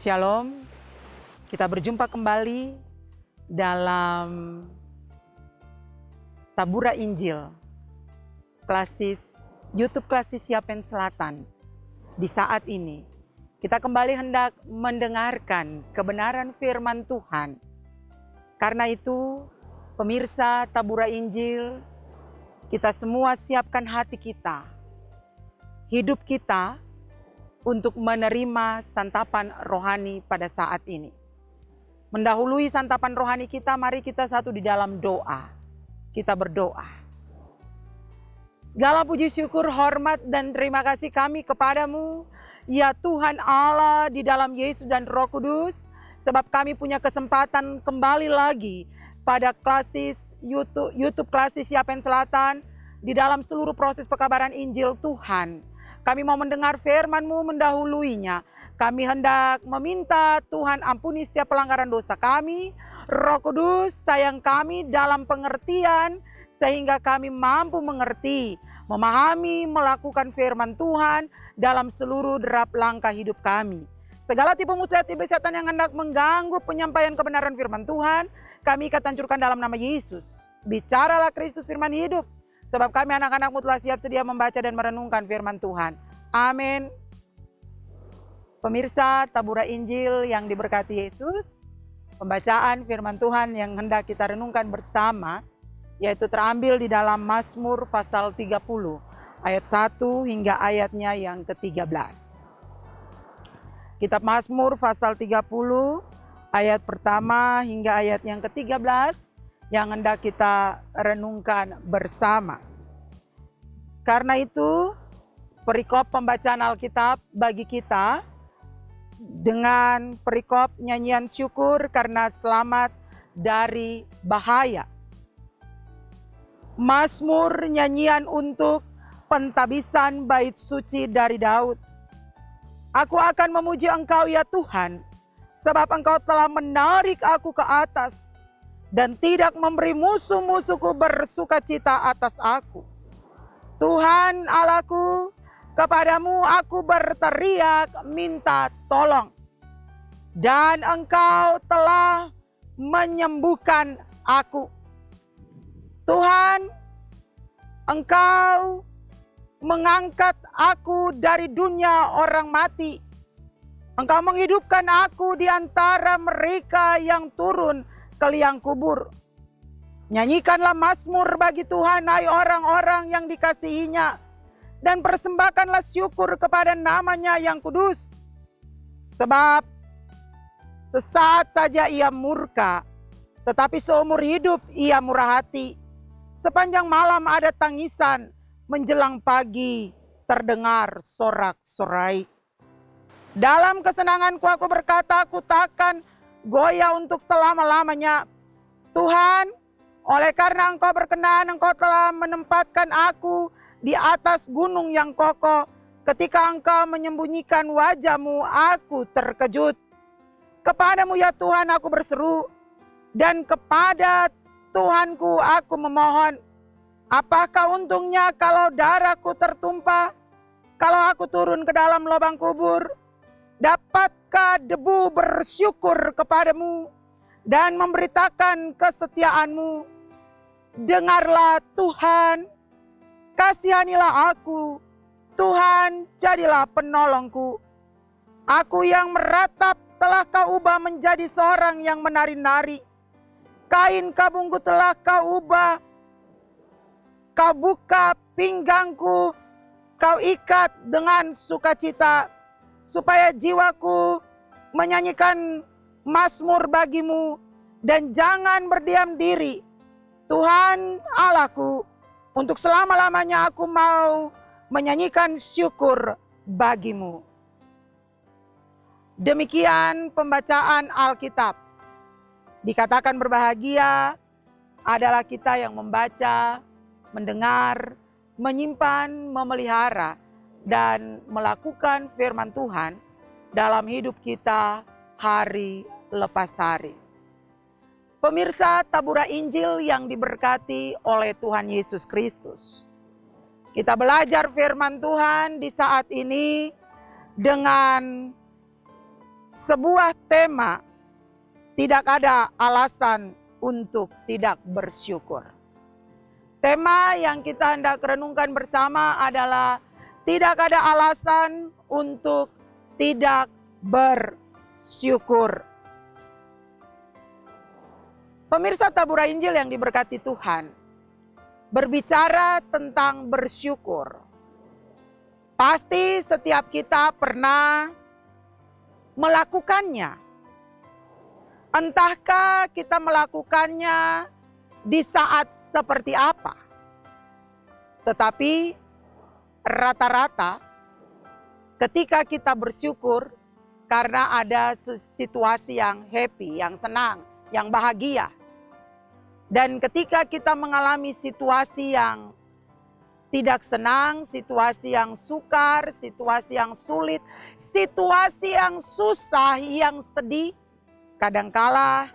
Shalom, kita berjumpa kembali dalam Tabura Injil, YouTube Klasis Yapen Selatan. Di saat ini, kita kembali hendak mendengarkan kebenaran firman Tuhan. Karena itu, pemirsa Tabura Injil, kita semua siapkan hati kita, hidup kita, untuk menerima santapan rohani pada saat ini. Mendahului santapan rohani kita, mari kita satu di dalam doa. Kita berdoa. Segala puji syukur, hormat, dan terima kasih kami kepadamu, ya Tuhan Allah di dalam Yesus dan Roh Kudus, sebab kami punya kesempatan kembali lagi pada klasis YouTube Klasis Yapen Selatan di dalam seluruh proses pekabaran Injil Tuhan. Kami mau mendengar firman-Mu mendahuluinya. Kami hendak meminta Tuhan ampuni setiap pelanggaran dosa kami. Roh Kudus sayang kami dalam pengertian sehingga kami mampu mengerti, memahami, melakukan firman Tuhan dalam seluruh derap langkah hidup kami. Segala tipu muslihat iblis setan yang hendak mengganggu penyampaian kebenaran firman Tuhan, kami ikat hancurkan dalam nama Yesus. Bicaralah Kristus firman hidup. Sebab kami anak-anakmu telah siap sedia membaca dan merenungkan firman Tuhan. Amin. Pemirsa Tabura Injil yang diberkati Yesus, pembacaan firman Tuhan yang hendak kita renungkan bersama, yaitu terambil di dalam Mazmur pasal 30, ayat 1 hingga ayatnya yang ke-13. Kitab Mazmur pasal 30, ayat pertama hingga ayat yang ke-13, yang hendak kita renungkan bersama. Karena itu, perikop pembacaan Alkitab bagi kita dengan perikop nyanyian syukur karena selamat dari bahaya. Mazmur nyanyian untuk pentabisan bait suci dari Daud. Aku akan memuji Engkau ya Tuhan, sebab Engkau telah menarik aku ke atas dan tidak memberi musuh-musuhku bersukacita atas aku. Tuhan Allahku, kepadamu aku berteriak minta tolong. Dan Engkau telah menyembuhkan aku. Tuhan, Engkau mengangkat aku dari dunia orang mati. Engkau menghidupkan aku di antara mereka yang turun ke liang kubur. Nyanyikanlah mazmur bagi Tuhan, hai orang-orang yang dikasihinya, dan persembahkanlah syukur kepada namanya yang kudus. Sebab sesaat saja ia murka, tetapi seumur hidup ia murah hati. Sepanjang malam ada tangisan, menjelang pagi terdengar sorak-sorai. Dalam kesenanganku aku berkata, aku takkan goyah untuk selama-lamanya. Tuhan, oleh karena Engkau berkenan, Engkau telah menempatkan aku di atas gunung yang kokoh. Ketika Engkau menyembunyikan wajah-Mu, aku terkejut. Kepadamu ya Tuhan aku berseru, dan kepada Tuhanku aku memohon. Apakah untungnya kalau darahku tertumpah, kalau aku turun ke dalam lubang kubur? Dapatkah debu bersyukur kepadamu dan memberitakan kesetiaan-Mu? Dengarlah Tuhan, kasihanilah aku. Tuhan, jadilah penolongku. Aku yang meratap telah Kau ubah menjadi seorang yang menari-nari. Kain kabungku telah Kau ubah Kau buka pinggangku, Kau ikat dengan sukacita, supaya jiwaku menyanyikan mazmur bagimu, dan jangan berdiam diri. Tuhan Allahku, untuk selama-lamanya aku mau menyanyikan syukur bagimu. Demikian pembacaan Alkitab. Dikatakan berbahagia adalah kita yang membaca, mendengar, menyimpan, memelihara, dan melakukan firman Tuhan dalam hidup kita hari lepas hari. Pemirsa Tabura Injil yang diberkati oleh Tuhan Yesus Kristus. Kita belajar firman Tuhan di saat ini dengan sebuah tema, tidak ada alasan untuk tidak bersyukur. Tema yang kita hendak renungkan bersama adalah tidak ada alasan untuk tidak bersyukur. Pemirsa Tabura Injil yang diberkati Tuhan, berbicara tentang bersyukur. Pasti setiap kita pernah melakukannya. Entahkah kita melakukannya di saat seperti apa. Tetapi rata-rata ketika kita bersyukur karena ada situasi yang happy, yang senang, yang bahagia. Dan ketika kita mengalami situasi yang tidak senang, situasi yang sukar, situasi yang sulit, situasi yang susah, yang sedih, kadangkala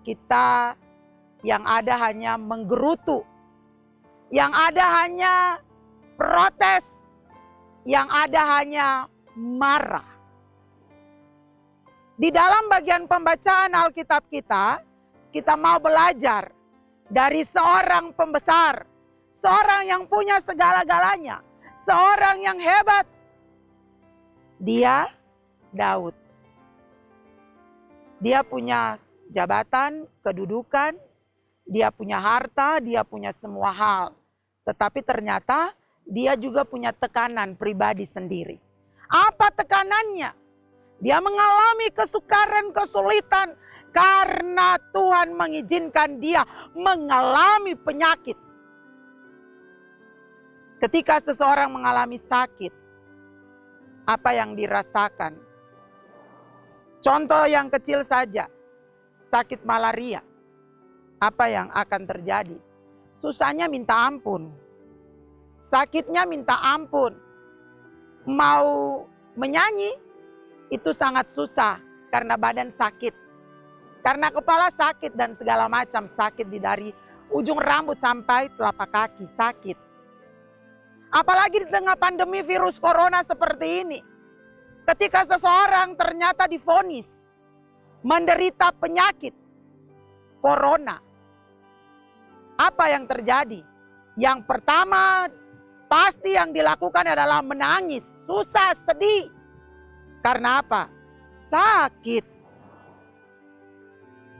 kita yang ada hanya menggerutu, yang ada hanya protes, yang ada hanya marah. Di dalam bagian pembacaan Alkitab kita mau belajar dari seorang pembesar, seorang yang punya segala-galanya, seorang yang hebat. Dia Daud. Dia punya jabatan, kedudukan, dia punya harta, dia punya semua hal. Tetapi ternyata dia juga punya tekanan pribadi sendiri. Apa tekanannya? Dia mengalami kesukaran, kesulitan karena Tuhan mengizinkan dia mengalami penyakit. Ketika seseorang mengalami sakit, apa yang dirasakan? Contoh yang kecil saja, sakit malaria. Apa yang akan terjadi? Susahnya minta ampun. Sakitnya minta ampun. Mau menyanyi itu sangat susah karena badan sakit. Karena kepala sakit dan segala macam sakit dari ujung rambut sampai telapak kaki sakit. Apalagi di tengah pandemi virus corona seperti ini. Ketika seseorang ternyata divonis menderita penyakit corona. Apa yang terjadi? Yang pertama pasti yang dilakukan adalah menangis, susah, sedih. Karena apa? Sakit.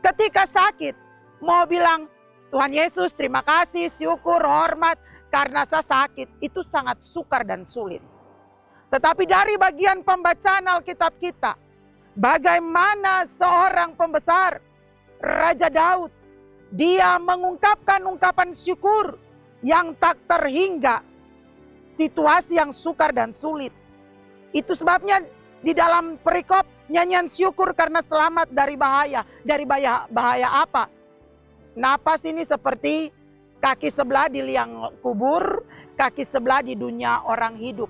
Ketika sakit, mau bilang, Tuhan Yesus terima kasih, syukur, hormat, karena saya sakit. Itu sangat sukar dan sulit. Tetapi dari bagian pembacaan Alkitab kita, bagaimana seorang pembesar, Raja Daud, dia mengungkapkan ungkapan syukur yang tak terhingga situasi yang sukar dan sulit. Itu sebabnya di dalam perikop nyanyian syukur karena selamat dari bahaya. Dari bahaya apa? Napas ini seperti kaki sebelah di liang kubur, kaki sebelah di dunia orang hidup.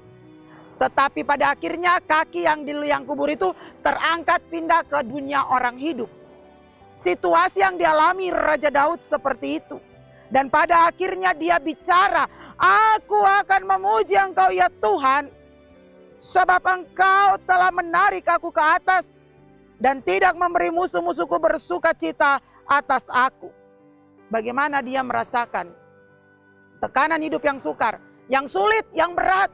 Tetapi pada akhirnya kaki yang di liang kubur itu terangkat pindah ke dunia orang hidup. Situasi yang dialami Raja Daud seperti itu. Dan pada akhirnya dia bicara, aku akan memuji Engkau ya Tuhan, sebab Engkau telah menarik aku ke atas dan tidak memberi musuh-musuhku bersuka cita atas aku. Bagaimana dia merasakan tekanan hidup yang sukar, yang sulit, yang berat.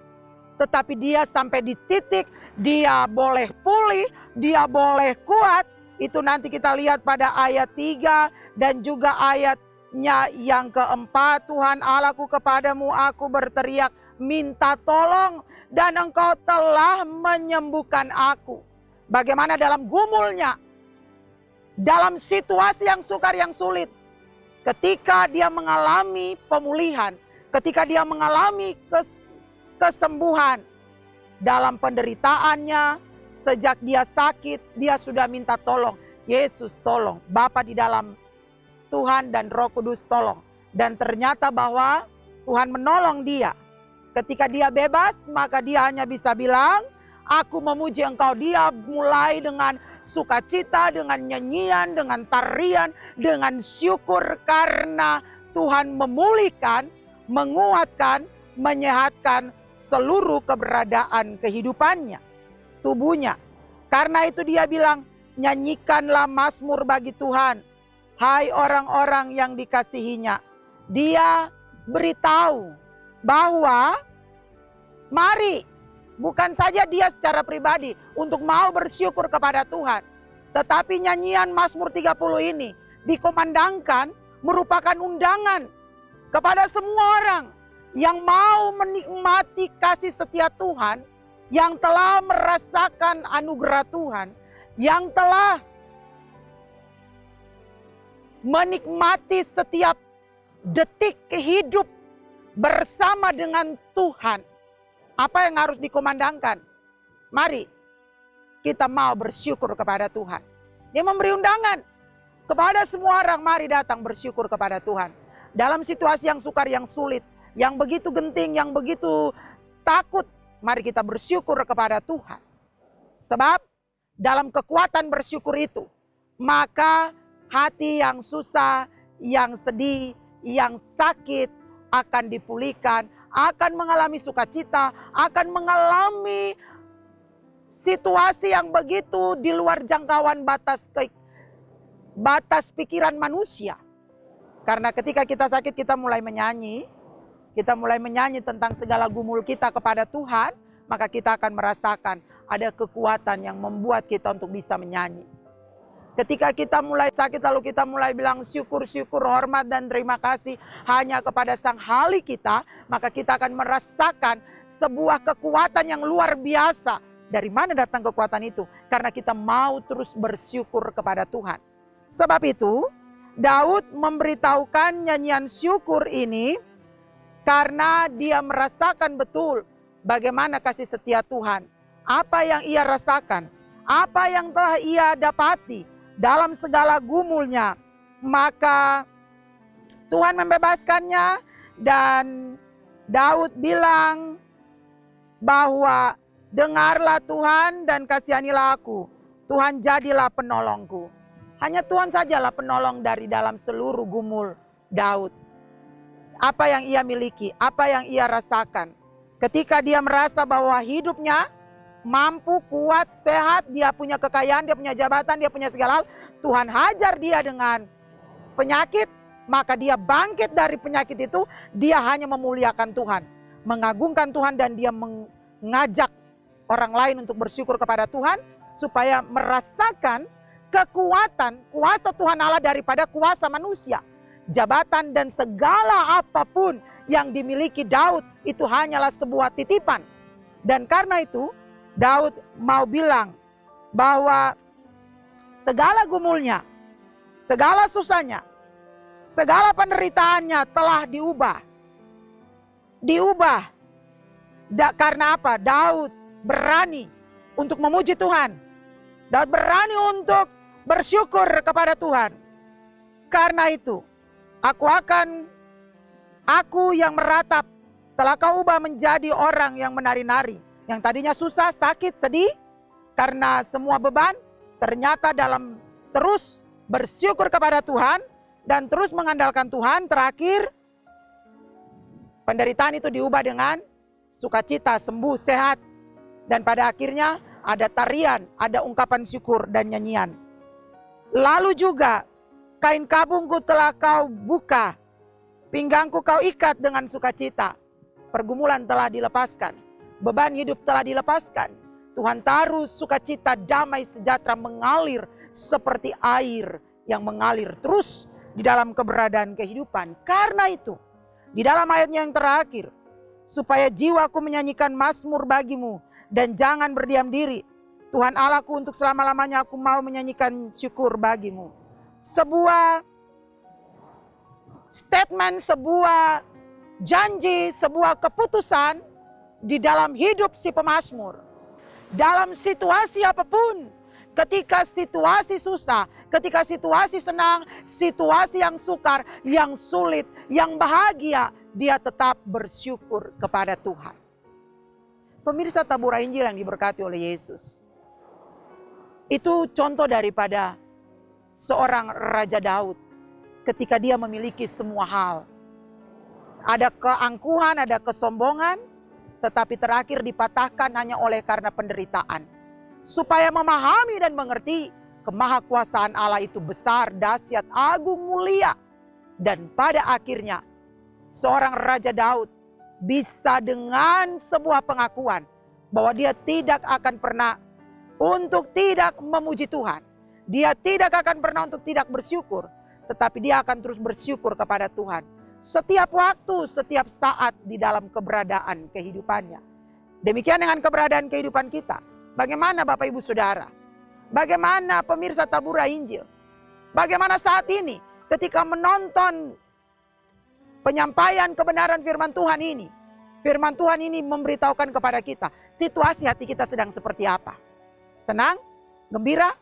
Tetapi dia sampai di titik, dia boleh pulih, dia boleh kuat. Itu nanti kita lihat pada ayat 3 dan juga ayat Yang keempat, Tuhan Allahku, kepadamu aku berteriak minta tolong dan Engkau telah menyembuhkan aku. Bagaimana dalam gumulnya, dalam situasi yang sukar, yang sulit, ketika dia mengalami pemulihan, ketika dia mengalami kesembuhan dalam penderitaannya, sejak dia sakit, dia sudah minta tolong. Yesus tolong, Bapa di dalam Tuhan dan Roh Kudus tolong. Dan ternyata bahwa Tuhan menolong dia. Ketika dia bebas, maka dia hanya bisa bilang, aku memuji Engkau. Dia mulai dengan sukacita, dengan nyanyian, dengan tarian, dengan syukur karena Tuhan memulihkan, menguatkan, menyehatkan seluruh keberadaan kehidupannya, tubuhnya. Karena itu dia bilang, nyanyikanlah mazmur bagi Tuhan, hai orang-orang yang dikasihinya. Dia beritahu bahwa mari, bukan saja dia secara pribadi untuk mau bersyukur kepada Tuhan, tetapi nyanyian Mazmur 30 ini dikomandangkan merupakan undangan kepada semua orang yang mau menikmati kasih setia Tuhan, yang telah merasakan anugerah Tuhan, yang telah menikmati setiap detik hidup bersama dengan Tuhan. Apa yang harus dikomandangkan? Mari kita mau bersyukur kepada Tuhan. Dia memberi undangan kepada semua orang, mari datang bersyukur kepada Tuhan. Dalam situasi yang sukar, yang sulit, yang begitu genting, yang begitu takut, mari kita bersyukur kepada Tuhan. Sebab dalam kekuatan bersyukur itu, maka hati yang susah, yang sedih, yang sakit akan dipulihkan, akan mengalami sukacita, akan mengalami situasi yang begitu di luar jangkauan batas pikiran manusia. Karena ketika kita sakit, kita mulai menyanyi tentang segala gumul kita kepada Tuhan, maka kita akan merasakan ada kekuatan yang membuat kita untuk bisa menyanyi. Ketika kita mulai sakit, lalu kita mulai bilang syukur, hormat dan terima kasih hanya kepada Sang Hali kita, maka kita akan merasakan sebuah kekuatan yang luar biasa. Dari mana datang kekuatan itu? Karena kita mau terus bersyukur kepada Tuhan. Sebab itu, Daud memberitahukan nyanyian syukur ini karena dia merasakan betul bagaimana kasih setia Tuhan. Apa yang ia rasakan, apa yang telah ia dapati dalam segala gumulnya, maka Tuhan membebaskannya. Dan Daud bilang bahwa dengarlah Tuhan dan kasihanilah aku, Tuhan jadilah penolongku. Hanya Tuhan sajalah penolong dari dalam seluruh gumul Daud. Apa yang ia miliki, apa yang ia rasakan, ketika dia merasa bahwa hidupnya mampu, kuat, sehat, dia punya kekayaan, dia punya jabatan, dia punya segala hal, Tuhan hajar dia dengan penyakit, maka dia bangkit dari penyakit itu, dia hanya memuliakan Tuhan, mengagungkan Tuhan, dan dia mengajak orang lain untuk bersyukur kepada Tuhan, supaya merasakan kekuatan, kuasa Tuhan Allah daripada kuasa manusia. Jabatan dan segala apapun yang dimiliki Daud itu hanyalah sebuah titipan. Dan karena itu Daud mau bilang bahwa segala gumulnya, segala susahnya, segala penderitaannya telah diubah. Karena apa? Daud berani untuk memuji Tuhan. Daud berani untuk bersyukur kepada Tuhan. Karena itu, aku yang meratap, telah kau ubah menjadi orang yang menari-nari. Yang tadinya susah, sakit, sedih, karena semua beban, ternyata dalam terus bersyukur kepada Tuhan, dan terus mengandalkan Tuhan, terakhir, penderitaan itu diubah dengan sukacita, sembuh, sehat. Dan pada akhirnya ada tarian, ada ungkapan syukur dan nyanyian. Lalu juga, kain kabungku telah kau buka, pinggangku kau ikat dengan sukacita. Pergumulan telah dilepaskan, beban hidup telah dilepaskan. Tuhan taruh sukacita, damai, sejahtera mengalir seperti air yang mengalir terus di dalam keberadaan kehidupan. Karena itu, di dalam ayatnya yang terakhir, supaya jiwaku menyanyikan mazmur bagimu dan jangan berdiam diri. Tuhan Allahku, untuk selama-lamanya aku mau menyanyikan syukur bagimu. Sebuah statement, sebuah janji, sebuah keputusan di dalam hidup si pemazmur. Dalam situasi apapun, ketika situasi susah, ketika situasi senang, situasi yang sukar, yang sulit, yang bahagia, dia tetap bersyukur kepada Tuhan. Pemirsa Tabura Injil yang diberkati oleh Yesus, itu contoh daripada seorang Raja Daud ketika dia memiliki semua hal. Ada keangkuhan, ada kesombongan, tetapi terakhir dipatahkan hanya oleh karena penderitaan. Supaya memahami dan mengerti kemahakuasaan Allah itu besar, dahsyat, agung, mulia. Dan pada akhirnya seorang Raja Daud bisa dengan sebuah pengakuan bahwa dia tidak akan pernah untuk tidak memuji Tuhan. Dia tidak akan pernah untuk tidak bersyukur, tetapi dia akan terus bersyukur kepada Tuhan. Setiap waktu, setiap saat di dalam keberadaan kehidupannya. Demikian dengan keberadaan kehidupan kita. Bagaimana Bapak Ibu Saudara? Bagaimana pemirsa Tabura Injil? Bagaimana saat ini ketika menonton penyampaian kebenaran firman Tuhan ini? Firman Tuhan ini memberitahukan kepada kita situasi hati kita sedang seperti apa. Senang, gembira,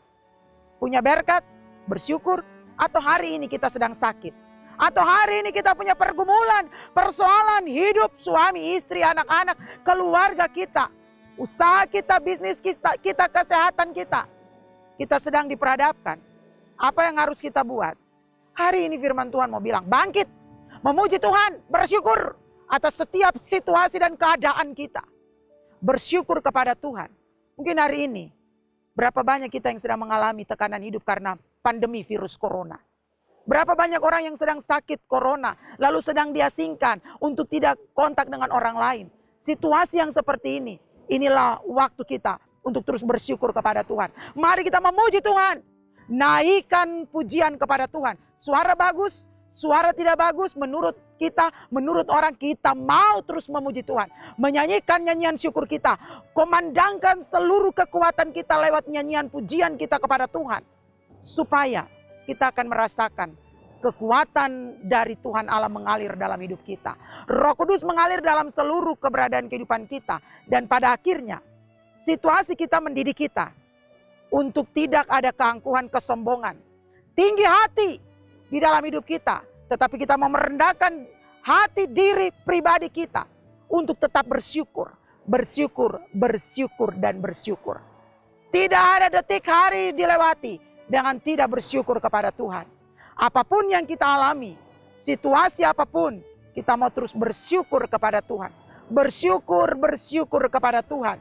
punya berkat, bersyukur, atau hari ini kita sedang sakit. Atau hari ini kita punya pergumulan, persoalan hidup, suami, istri, anak-anak, keluarga kita. Usaha kita, bisnis kita, kesehatan kita. Kita sedang diperhadapkan. Apa yang harus kita buat? Hari ini firman Tuhan mau bilang, bangkit, memuji Tuhan, bersyukur atas setiap situasi dan keadaan kita. Bersyukur kepada Tuhan. Mungkin hari ini, berapa banyak kita yang sedang mengalami tekanan hidup karena pandemi virus corona. Berapa banyak orang yang sedang sakit corona, lalu sedang diasingkan untuk tidak kontak dengan orang lain. Situasi yang seperti ini, inilah waktu kita untuk terus bersyukur kepada Tuhan. Mari kita memuji Tuhan. Naikkan pujian kepada Tuhan. Suara bagus, suara tidak bagus, menurut kita, menurut orang, kita mau terus memuji Tuhan. Menyanyikan nyanyian syukur kita. Komandangkan seluruh kekuatan kita lewat nyanyian pujian kita kepada Tuhan. Supaya kita akan merasakan kekuatan dari Tuhan Allah mengalir dalam hidup kita. Roh Kudus mengalir dalam seluruh keberadaan kehidupan kita. Dan pada akhirnya, situasi kita mendidik kita untuk tidak ada keangkuhan, kesombongan. Tinggi hati di dalam hidup kita. Tetapi kita mau merendahkan hati diri pribadi kita untuk tetap bersyukur. Bersyukur, bersyukur, dan bersyukur. Tidak ada detik hari dilewati dengan tidak bersyukur kepada Tuhan. Apapun yang kita alami, situasi apapun, kita mau terus bersyukur kepada Tuhan. Bersyukur, bersyukur kepada Tuhan.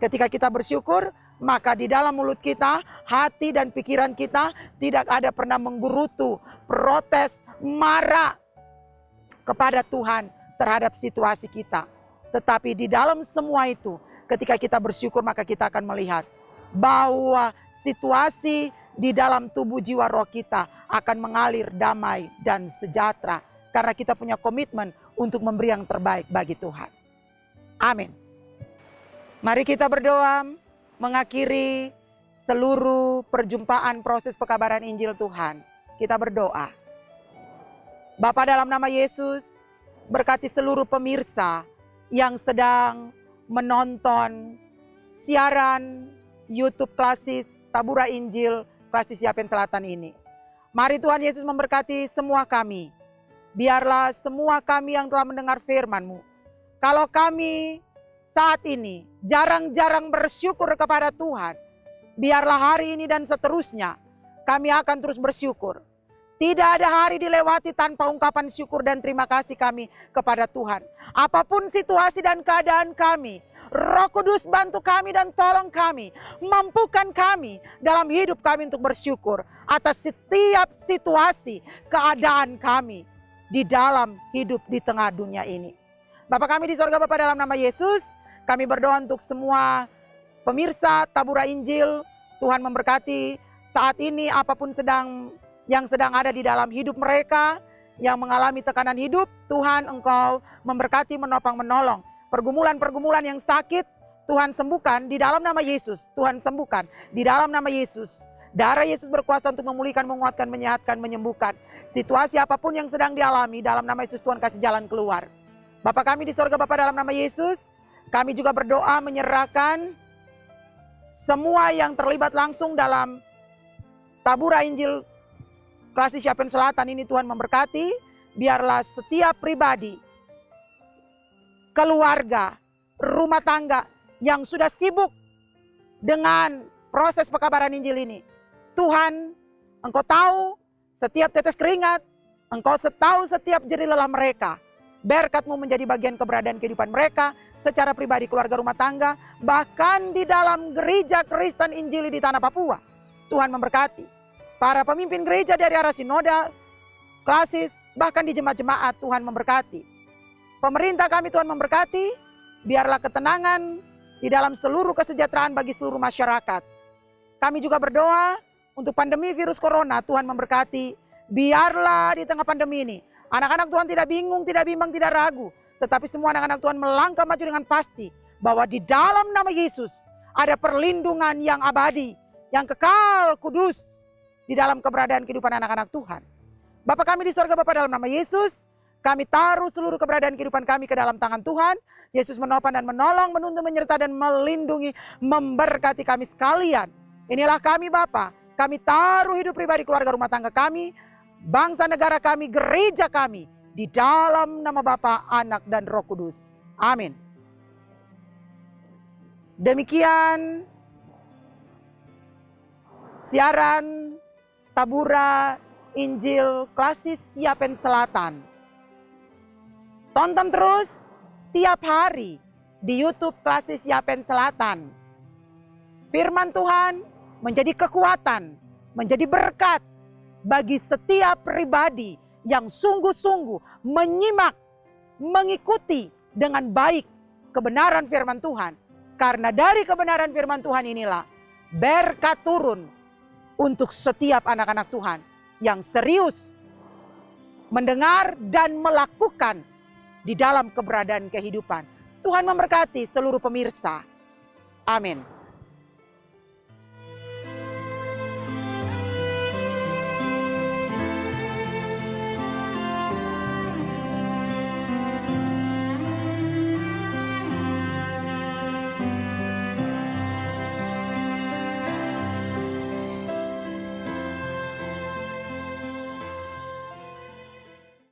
Ketika kita bersyukur, maka di dalam mulut kita, hati dan pikiran kita tidak ada pernah menggerutu, protes, marah kepada Tuhan terhadap situasi kita. Tetapi di dalam semua itu, ketika kita bersyukur, maka kita akan melihat bahwa situasi di dalam tubuh jiwa roh kita akan mengalir damai dan sejahtera. Karena kita punya komitmen untuk memberi yang terbaik bagi Tuhan. Amin. Mari kita berdoa mengakhiri seluruh perjumpaan proses pekabaran Injil Tuhan. Kita berdoa. Bapa, dalam nama Yesus, berkati seluruh pemirsa yang sedang menonton siaran YouTube Klasis Tabura Injil Klasis Yapen Selatan ini. Mari Tuhan Yesus memberkati semua kami. Biarlah semua kami yang telah mendengar firman-Mu, kalau kami saat ini jarang-jarang bersyukur kepada Tuhan, biarlah hari ini dan seterusnya kami akan terus bersyukur. Tidak ada hari dilewati tanpa ungkapan syukur dan terima kasih kami kepada Tuhan. Apapun situasi dan keadaan kami, Roh Kudus bantu kami dan tolong kami, mampukan kami dalam hidup kami untuk bersyukur atas setiap situasi, keadaan kami di dalam hidup di tengah dunia ini. Bapa kami di sorga, Bapa, dalam nama Yesus, kami berdoa untuk semua pemirsa Tabura Injil. Tuhan memberkati saat ini apapun sedang yang sedang ada di dalam hidup mereka, yang mengalami tekanan hidup. Tuhan, Engkau memberkati, menopang, menolong. Pergumulan-pergumulan yang sakit, Tuhan sembuhkan di dalam nama Yesus. Tuhan sembuhkan di dalam nama Yesus. Darah Yesus berkuasa untuk memulihkan, menguatkan, menyehatkan, menyembuhkan. Situasi apapun yang sedang dialami, dalam nama Yesus Tuhan kasih jalan keluar. Bapa kami di sorga, Bapa, dalam nama Yesus, kami juga berdoa menyerahkan semua yang terlibat langsung dalam Tabura Injil Klasik Yapen Selatan ini. Tuhan memberkati, biarlah setiap pribadi, keluarga, rumah tangga yang sudah sibuk dengan proses pekabaran Injil ini. Tuhan, Engkau tahu setiap tetes keringat, Engkau tahu setiap jerih lelah mereka. Berkat-Mu menjadi bagian keberadaan kehidupan mereka, secara pribadi, keluarga, rumah tangga, bahkan di dalam gereja Kristen Injili di tanah Papua. Tuhan memberkati para pemimpin gereja dari arah sinodal, klasis, bahkan di jemaat-jemaat. Tuhan memberkati pemerintah kami, Tuhan memberkati, biarlah ketenangan di dalam seluruh kesejahteraan bagi seluruh masyarakat. Kami juga berdoa untuk pandemi virus corona. Tuhan memberkati, biarlah di tengah pandemi ini anak-anak Tuhan tidak bingung, tidak bimbang, tidak ragu, tetapi semua anak-anak Tuhan melangkah maju dengan pasti bahwa di dalam nama Yesus ada perlindungan yang abadi, yang kekal, kudus di dalam keberadaan kehidupan anak-anak Tuhan. Bapa kami di sorga, Bapa, dalam nama Yesus, kami taruh seluruh keberadaan kehidupan kami ke dalam tangan Tuhan. Yesus menopang dan menolong, menuntun, menyertai dan melindungi, memberkati kami sekalian. Inilah kami, Bapa. Kami taruh hidup pribadi, keluarga, rumah tangga kami, bangsa, negara kami, gereja kami, di dalam nama Bapa, Anak, dan Roh Kudus. Amin. Demikian siaran Tabura Injil Klasik Yapen Selatan. Tonton terus tiap hari di YouTube Klasik Yapen Selatan. Firman Tuhan menjadi kekuatan, menjadi berkat bagi setiap pribadi yang sungguh-sungguh menyimak, mengikuti dengan baik kebenaran firman Tuhan. Karena dari kebenaran firman Tuhan inilah berkat turun untuk setiap anak-anak Tuhan yang serius mendengar dan melakukan di dalam keberadaan kehidupan. Tuhan memberkati seluruh pemirsa. Amin.